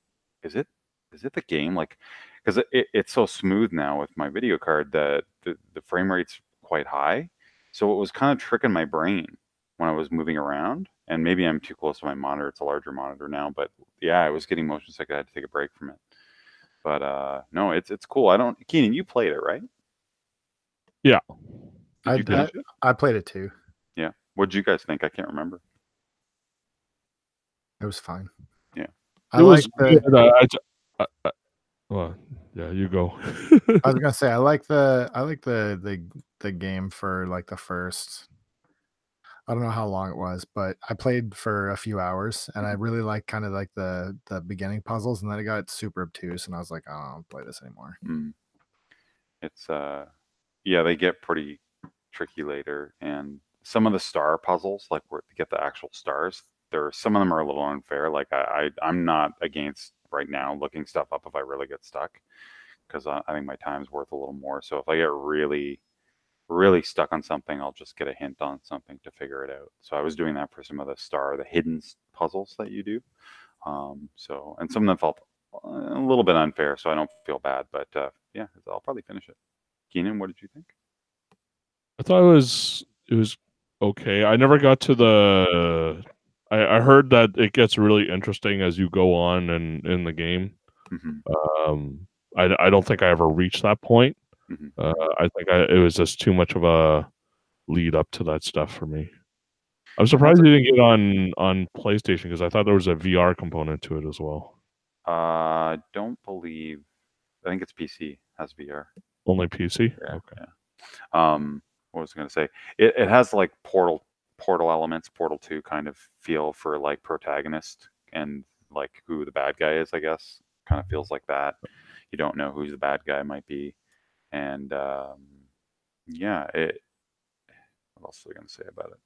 is it the game? Like, because it's so smooth now with my video card that the frame rate's quite high. So it was kind of tricking my brain when I was moving around. And maybe I'm too close to my monitor. It's a larger monitor now, but yeah, I was getting motion sick. I had to take a break from it. But no, it's cool. I don't. Keenan, you played it, right? Yeah. Did you finish it? I played it too. Yeah. What did you guys think? I can't remember. It was fine. Yeah. I like the. Well, yeah, you go. I was gonna say I like the game for like the first. I don't know how long it was, but I played for a few hours, and I really like kind of like the beginning puzzles, and then it got super obtuse, and I was like, oh, I don't play this anymore. It's yeah, they get pretty tricky later, and some of the star puzzles, like where to get the actual stars, some of them are a little unfair. Like I'm not against right now looking stuff up if I really get stuck, because I think my time's worth a little more. So if I get really stuck on something, I'll just get a hint on something to figure it out. So I was doing that for some of the hidden puzzles that you do. So, and some of them felt a little bit unfair, so I don't feel bad. But yeah, I'll probably finish it. Keenan, what did you think? I thought it was okay. I never got to the. I heard that it gets really interesting as you go on and in the game. I don't think I ever reached that point. I think it was just too much of a lead up to that stuff for me. I'm surprised you didn't get on PlayStation, because I thought there was a VR component to it as well. Don't believe. I think it's PC has VR. Only PC. Yeah, okay. Yeah. What was I going to say? It has like Portal elements, Portal 2 kind of feel for like protagonist and like who the bad guy is. I guess kind of feels like that. You don't know who the bad guy might be, and yeah. What else are we going to say about it?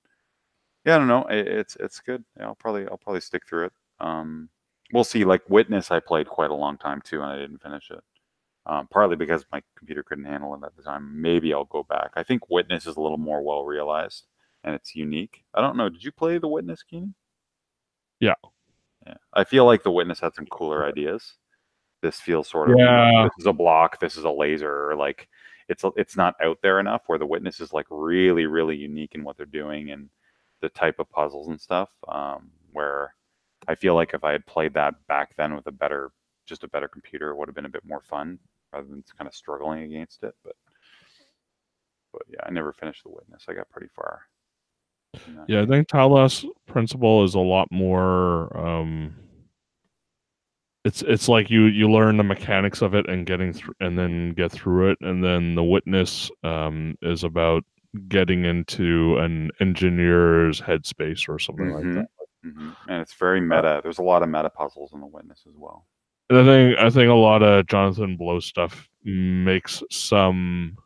Yeah, I don't know. It's good. Yeah, I'll probably stick through it. We'll see. Like Witness, I played quite a long time too, and I didn't finish it. Partly because my computer couldn't handle it at the time. Maybe I'll go back. I think Witness is a little more well realized, and it's unique. I don't know. Did you play The Witness, Keenan? Yeah. Yeah. I feel like The Witness had some cooler ideas. This feels sort of this is a block, this is a laser, or like it's not out there enough. Where The Witness is like really, really unique in what they're doing and the type of puzzles and stuff. Where I feel like if I had played that back then with a better computer, it would have been a bit more fun rather than kind of struggling against it. But yeah, I never finished The Witness. I got pretty far. Yeah, I think Talos Principle is a lot more. It's like you learn the mechanics of it and then get through it, and then The Witness is about getting into an engineer's headspace or something like that. And it's very meta. There's a lot of meta puzzles in The Witness as well. And I think a lot of Jonathan Blow stuff makes some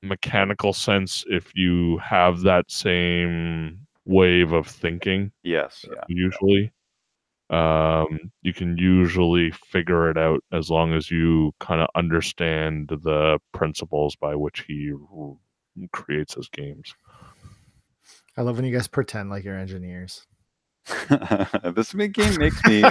mechanical sense if you have that same wave of thinking. Yes, yeah. Usually, you can usually figure it out as long as you kind of understand the principles by which he creates his games. I love when you guys pretend like you're engineers. This game makes me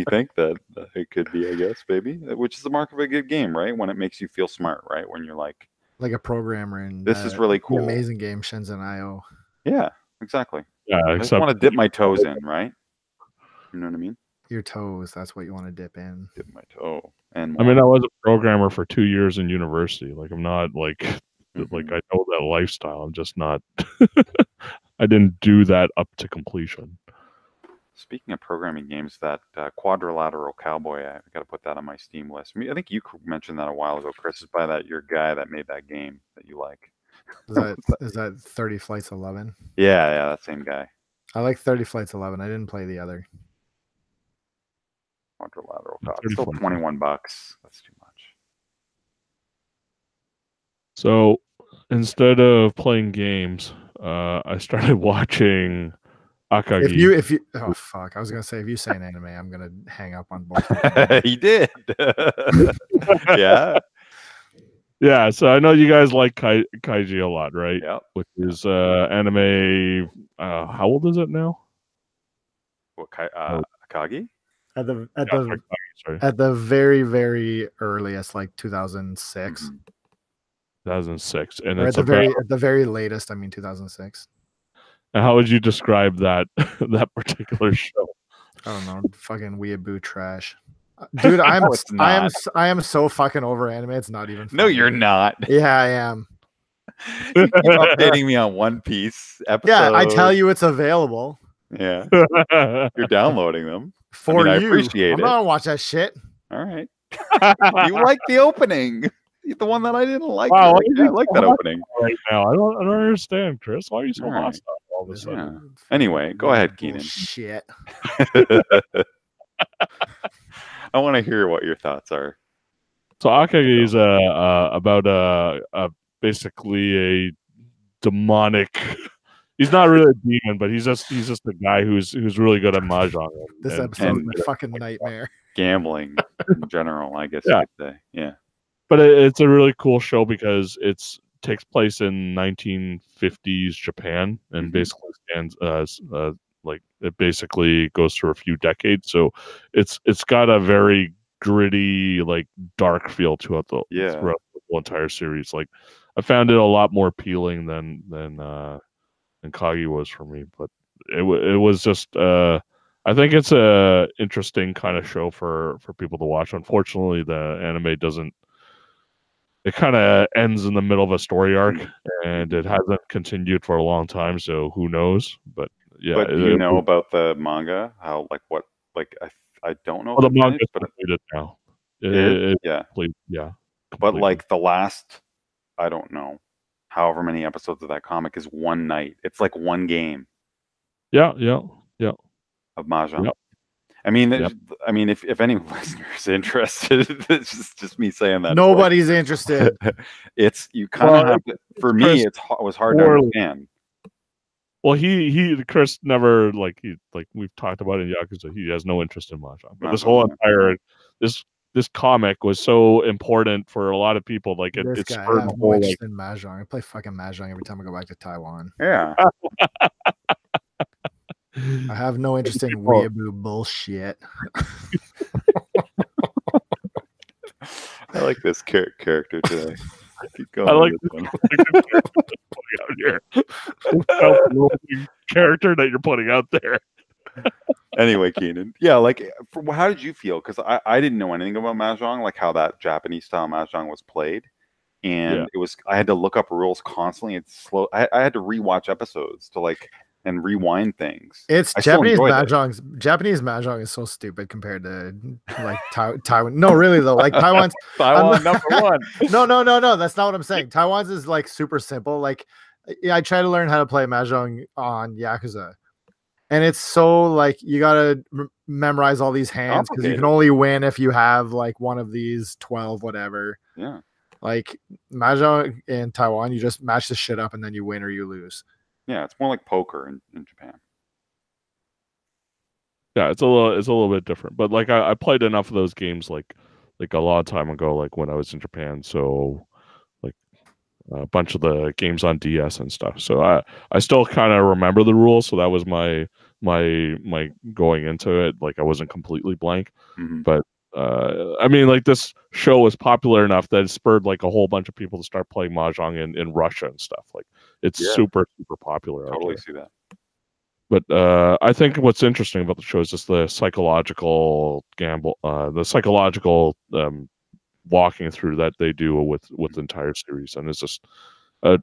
think that it could be, I guess, maybe, which is the mark of a good game, right? When it makes you feel smart, right? When you're like a programmer in this is really cool, amazing game Shenzhen IO. Yeah, exactly. Yeah, I just want to dip my toes in, right? You know what I mean? Your toes, that's what you want to dip in. Dip my toe. And I mean, I was a programmer for 2 years in university. Like, I'm not like like I know that lifestyle. I'm just not. I didn't do that up to completion. Speaking of programming games, that Quadrilateral Cowboy, I got to put that on my Steam list. I think you mentioned that a while ago, Chris. Is by your guy that made that game that you like? Is that 30 Flights 11? Yeah, that same guy. I like 30 Flights 11. I didn't play the other. Quadrilateral. God, still $21. That's too much. So instead of playing games, I started watching Akagi. If you, oh fuck, I was gonna say if you say an anime, I'm gonna hang up on both. He did. Yeah. Yeah, so I know you guys like Kaiji a lot, right? Yep. Which is anime. How old is it now? What Akagi? At the Akagi, sorry. at the very earliest, like 2006. 2006, and Or it's at the very latest, I mean 2006. And how would you describe that that particular show? I don't know, fucking weeaboo trash. Dude, I am so fucking over anime. It's not even funny. No, you're not. Yeah, I am. You keep updating me on One Piece episodes. Yeah, I tell you it's available. Yeah. You're downloading them. For I you. appreciate I'm not gonna watch that shit. All right. You like the opening. The one that I didn't like. Wow, I like that opening. Right now. I don't understand, Chris. Why are you so hostile all of a sudden? Yeah. Anyway, go ahead, Keenan. Shit. I want to hear what your thoughts are. So Akagi is about basically a demonic. He's not really a demon, but he's just a guy who's really good at mahjong. This episode is a fucking nightmare. Gambling in general, I guess you could say. Yeah. But it's a really cool show because it's takes place in 1950s Japan and basically stands like it basically goes through a few decades. So it's got a very gritty, like dark feel throughout the whole entire series. Like I found it a lot more appealing than Kagi was for me, but it was just I think it's a interesting kind of show for people to watch. Unfortunately, the anime doesn't. It kind of ends in the middle of a story arc, and it hasn't continued for a long time. So who knows? But yeah. But do you know about the manga? How I don't know. Well, the manga's completed now. Yeah. But like the last, I don't know, however many episodes of that comic is one night. It's like one game. Yeah. Of mahjong. Yep. I mean, if any listeners interested, it's just me saying that. Nobody's interested. It's you kind of have to. For me, it was hard to understand. Well, Chris never we've talked about in Yakuza. He has no interest in mahjong. But this whole entire this comic was so important for a lot of people. Like it spurred the whole interest in mahjong. I play fucking mahjong every time I go back to Taiwan. Yeah. I have no interest in weeaboo bullshit. I like this character today. Keep going. I like this one. Out here. Character that you're putting out there. Anyway, Keenan. Yeah, how did you feel? Because I didn't know anything about mahjong, like how that Japanese style mahjong was played. And I had to look up rules constantly. It's slow. I had to rewatch episodes to and rewind things. It's Japanese mahjong. Japanese mahjong is so stupid compared to like Taiwan. No, really though. Like Taiwan's number one. No. That's not what I'm saying. Taiwan's is like super simple. Like I try to learn how to play mahjong on Yakuza, and it's so like you gotta memorize all these hands because you can only win if you have like one of these 12 whatever. Yeah. Like mahjong in Taiwan, you just match the shit up and then you win or you lose. Yeah, it's more like poker in Japan. Yeah, it's a little bit different. But like I played enough of those games like a lot of time ago, like when I was in Japan. So like a bunch of the games on DS and stuff. So I still kind of remember the rules. So that was my going into it. Like I wasn't completely blank. But I mean, like this show was popular enough that it spurred like a whole bunch of people to start playing mahjong in Russia and stuff. Like it's super popular. Totally see that. But I think what's interesting about the show is just the psychological gamble, the psychological walking through that they do with the entire series, and it's just a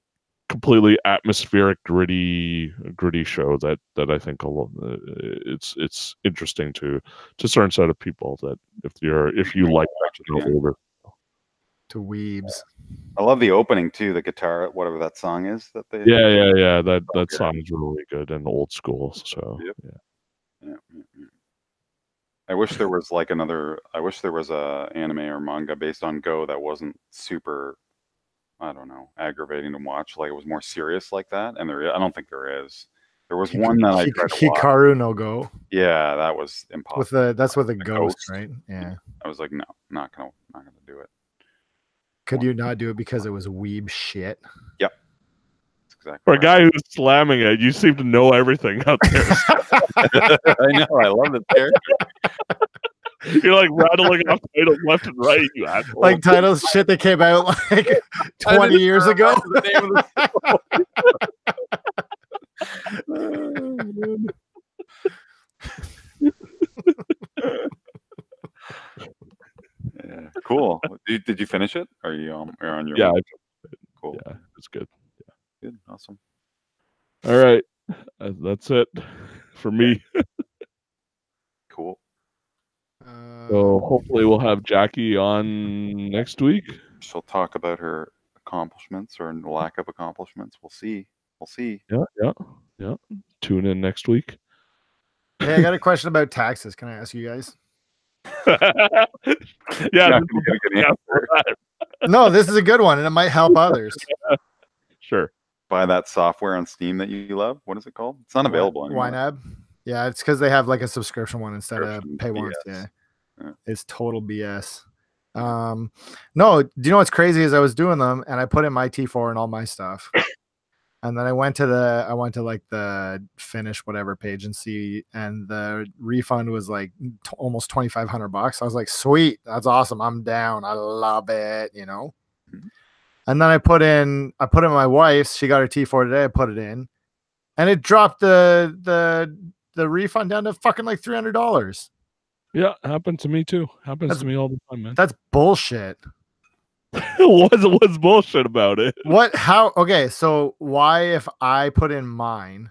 completely atmospheric, gritty show that I think it's interesting to a certain set of people that if you like watching older. To weebs. I love the opening too, the guitar, whatever that song is that they. Yeah. That song is really good and old school. So yeah. I wish there was I wish there was a anime or manga based on Go that wasn't super I don't know, aggravating to watch. Like it was more serious like that, and I don't think there is. There was one that I tried to watch. Hikaru no Go. Yeah, that was impossible. That's with a ghost, right? Yeah. I was like, no, not gonna do it. Could you not do it because it was weeb shit? Yep. That's exactly For a right. guy who's slamming it, you seem to know everything out there. I know. I love the character. You're like rattling off titles left and right, you asshole. Like titles shit that came out like 20 years ago. Yeah, cool. Did you finish it? Are you on your Yeah, cool. Yeah, it's good. Yeah. Good, awesome. All right, that's it for me. Cool. So hopefully we'll have Jackie on next week. She'll talk about her accomplishments or lack of accomplishments. We'll see. Yeah. Tune in next week. Hey, I got a question about taxes. Can I ask you guys? Yeah. No, this is a good one, and it might help others. Sure. Buy that software on Steam that you love. What is it called? It's not available anymore. YNAB. Yeah, it's because they have like a subscription one instead of pay ones. BS. Yeah, it's total BS. No, do you know what's crazy is I was doing them and I put in my T4 and all my stuff. And then I went to like the finish whatever page and see, and the refund was like almost $2,500. I was like, sweet, that's awesome. I'm down. I love it, you know. Mm-hmm. And then I put in my wife's. She got her T4 today. I put it in, and it dropped the refund down to fucking like $300. Yeah, happened to me too. Happens to me all the time, man. That's bullshit. What's bullshit about it? What? How? Okay, so why if I put in mine,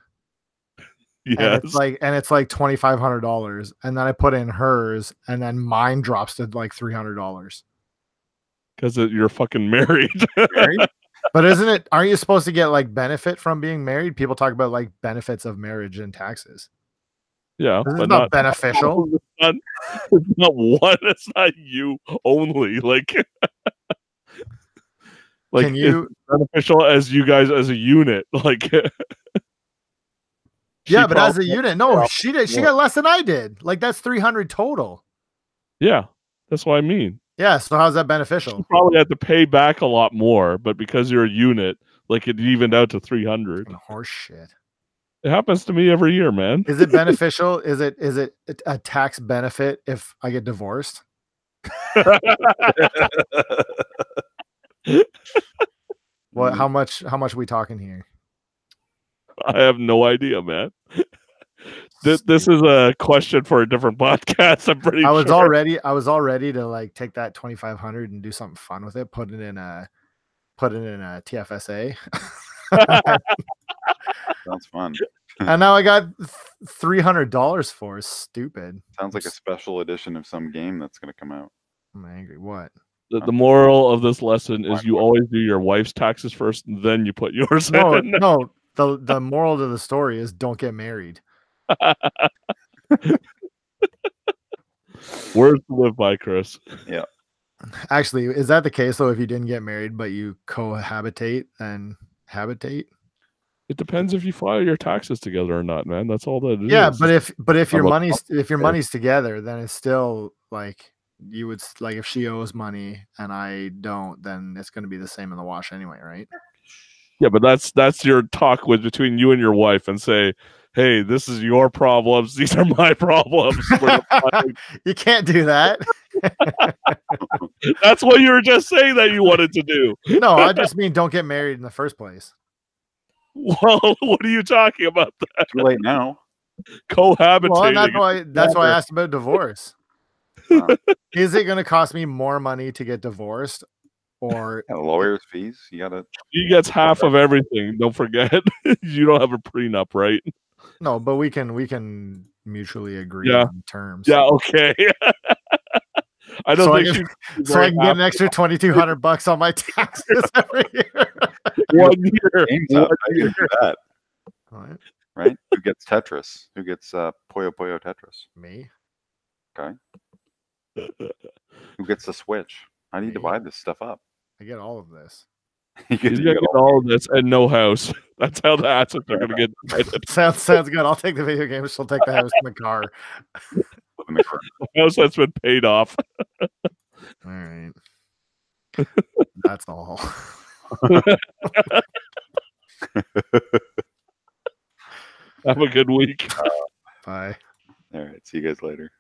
yes, and it's like $2,500, and then I put in hers, and then mine drops to like $300? Because you're fucking married. But aren't you supposed to get like benefit from being married? People talk about like benefits of marriage and taxes. Yeah, this is not beneficial. It's not one. It's not you only. Like can you beneficial as you guys as a unit? Like, yeah, but as a unit, no, she did. She got less than I did. Like that's 300 total. Yeah, that's what I mean. Yeah, so how's that beneficial? You probably had to pay back a lot more, but because you're a unit, like it evened out to 300. Horse shit. It happens to me every year, man. Is it beneficial? Is it a tax benefit if I get divorced? What? How much are we talking here? I have no idea, man. This is a question for a different podcast. I'm pretty I was sure. all ready to like take that 2,500 and do something fun with it. Put it in a TFSA. Sounds fun. And now I got $300 for it. Stupid. Sounds like a special edition of some game that's going to come out. I'm angry. What? The moral of this lesson is you always do your wife's taxes first, and then you put yours in. No. The moral to the story is don't get married. Words to live by, Chris. Yeah. Actually, is that the case though? If you didn't get married but you cohabitate and habitate? It depends if you file your taxes together or not, man. That's all that it is. Yeah, but if your money's together, then it's still like you would like if she owes money and I don't, then it's going to be the same in the wash anyway, right? Yeah, but that's your talk between you and your wife, and say, hey, this is your problems. These are my problems. You can't do that. That's what you were just saying that you wanted to do. No, I just mean don't get married in the first place. Well, what are you talking about? That? Too late now. Cohabitating. Well, that's why I asked about divorce. Is it going to cost me more money to get divorced, or lawyers' fees? You gotta. He gets half of everything. Don't forget, you don't have a prenup, right? No, but we can mutually agree on terms. Yeah. Okay. I don't think so. I can get an extra $2,200 on my taxes every year. 1 year. How you do that? Right? Who gets Tetris? Who gets Puyo Puyo Tetris? Me. Okay. Who gets the Switch? How do you divide this stuff up? I get all of this. He's going to get all of this and no house. That's how the assets are going to get divided. Sounds good. I'll take the video games. She'll take the house and the car. The house that's been paid off. All right. That's all. Have a good week. Bye. All right. See you guys later.